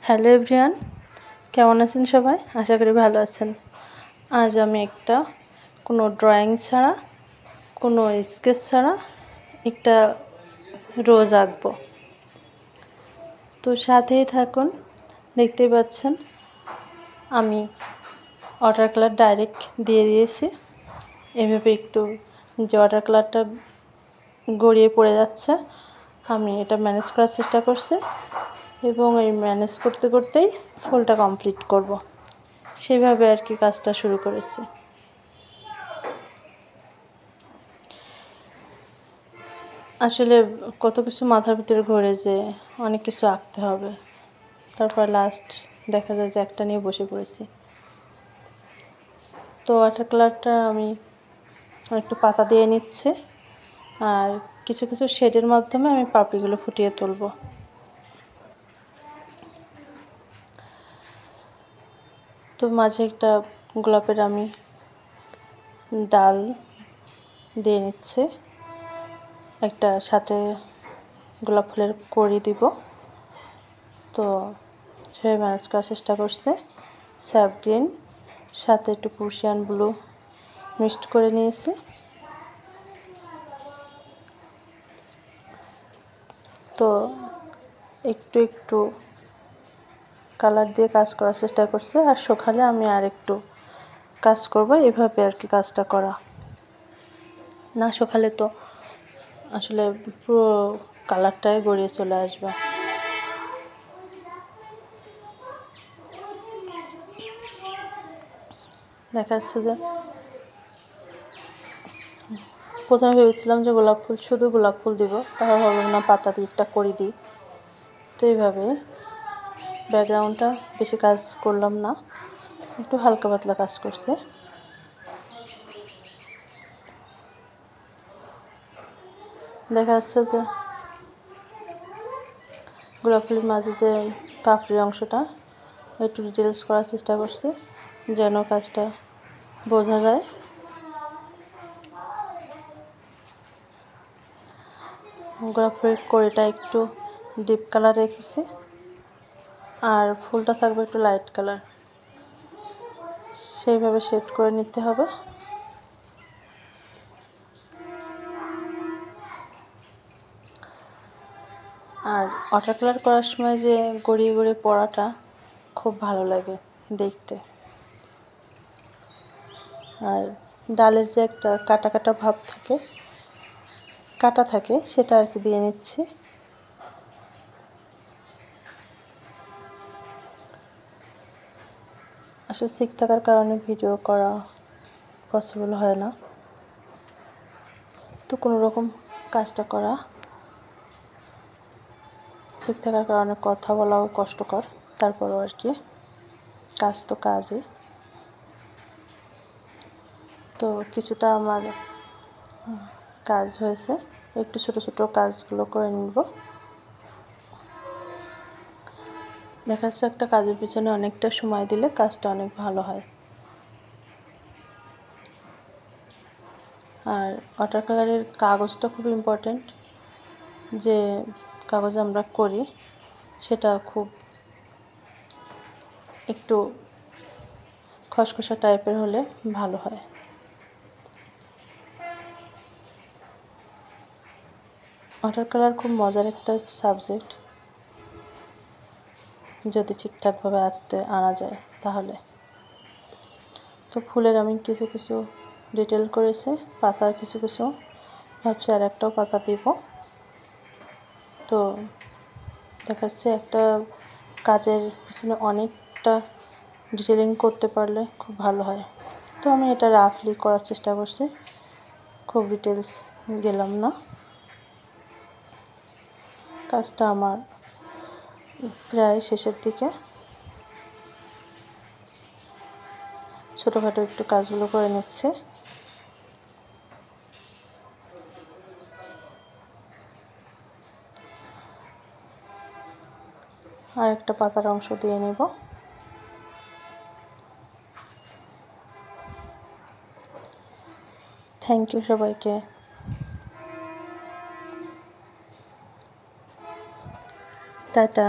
Hello everyone, কেমন আছেন সবাই? আশা করি ভালো আছেন। আজ আমি একটা কোনো ড্রয়িং ছাড়া, কোনো স্কেচ ছাড়া একটা রোজ আঁকবো। তো সাথেই থাকুন। দেখতেই পাচ্ছেন আমি ওয়াটার কালার ডাইরেক্ট দিয়ে দিয়েছি। এভাবে একটু যে ওয়াটার কালারটা গড়িয়ে পড়ে যাচ্ছে, আমি এটা ম্যানেজ করার চেষ্টা করছি এবং এই ম্যানেজ করতে করতেই ফুলটা কমপ্লিট করব। সেভাবে আর কি কাজটা শুরু করেছি। আসলে কত কিছু মাথার ভিতরে ঘোরে যে অনেক কিছু আঁকতে হবে, তারপর লাস্ট দেখা যায় যে একটা নিয়ে বসে পড়েছি। তো ওয়াটার কালারটা আমি একটু পাতা দিয়ে নিচ্ছে আর কিছু কিছু শেডের মাধ্যমে আমি পাপড়িগুলো ফুটিয়ে তুলব। তো মাঝে একটা গোলাপের আমি ডাল দিয়ে নিচ্ছে, একটা সাথে গোলাপ ফুলের কড়ি দিব। তো সেভাবে ম্যানেজ করার চেষ্টা করছে। স্যাপ গ্রিন সাথে একটু পার্সিয়ান ব্লু মিক্সড করে নিয়েছি। তো একটু একটু কালার দিয়ে কাজ করার চেষ্টা করছে, আর সকালে আমি আর একটু কাজ করব। এভাবে আর কি কাজটা করা, না সকালে তো আসলে পুরো কালারটাই গড়িয়ে চলে আসবে। দেখা যাচ্ছে যে প্রথমে ভেবেছিলাম যে গোলাপ ফুল, শুধু গোলাপ ফুল দিব, তারপর ভাবলাম না পাতা দিয়ে একটা করে দিই। তো এইভাবে ব্যাকগ্রাউন্ডটা বেশি কাজ করলাম না, একটু হালকা পাতলা কাজ করছে। দেখা যাচ্ছে যে গোলাপ ফুলের মাঝে যে পাপড়ির অংশটা একটু ডিটেলস করার চেষ্টা করছি যেন কাজটা বোঝা যায়। গোলাপ ফুলের কড়িটা একটু ডিপ কালার রেখেছি আর ফুলটা থাকবে একটু লাইট কালার, সেইভাবে শেড করে নিতে হবে। আর ওয়াটার কালার করার সময় যে গড়িয়ে গড়িয়ে পড়াটা খুব ভালো লাগে দেখতে। আর ডালের যে একটা কাটা কাটা ভাব থাকে, কাটা থাকে, সেটা আর কি দিয়ে নিচ্ছি। আসলে সিক থাকার কারণে ভিডিও করা পসিবল হয় না, তো কোনো রকম কাজটা করা। সিক থাকার কারণে কথা বলাও কষ্টকর, তারপরও আর কি কাজ তো কাজই। তো কিছুটা আমার কাজ হয়েছে, একটু ছোট ছোট কাজগুলো করে নিব। দেখা যাচ্ছে একটা কাজের পিছনে অনেকটা সময় দিলে কাজটা অনেক ভালো হয়। আর ওয়াটার কালারের কাগজটা খুব ইম্পর্ট্যান্ট, যে কাগজে আমরা করি সেটা খুব একটু খসখসা টাইপের হলে ভালো হয়। ওয়াটার কালার খুব মজার একটা সাবজেক্ট, যদি ঠিকঠাকভাবে আনা যায় তাহলে। তো ফুলের আমি কিছু কিছু ডিটেল করেছি, পাতার কিছু কিছু ভাবছি আর একটাও পাতা দিব। তো দেখা যাচ্ছে একটা কাজের পিছনে অনেকটা ডিটেলিং করতে পারলে খুব ভালো হয়। তো আমি এটা রাফলি করার চেষ্টা করছি, খুব ডিটেলস গেলাম না। কাজটা আমার প্রায় শেষের দিকে, ছোটোখাটো একটু কাজগুলো করে নিচ্ছে। আর একটা পাতার অংশ দিয়ে নেব। থ্যাংক ইউ সবাইকে। টাটা।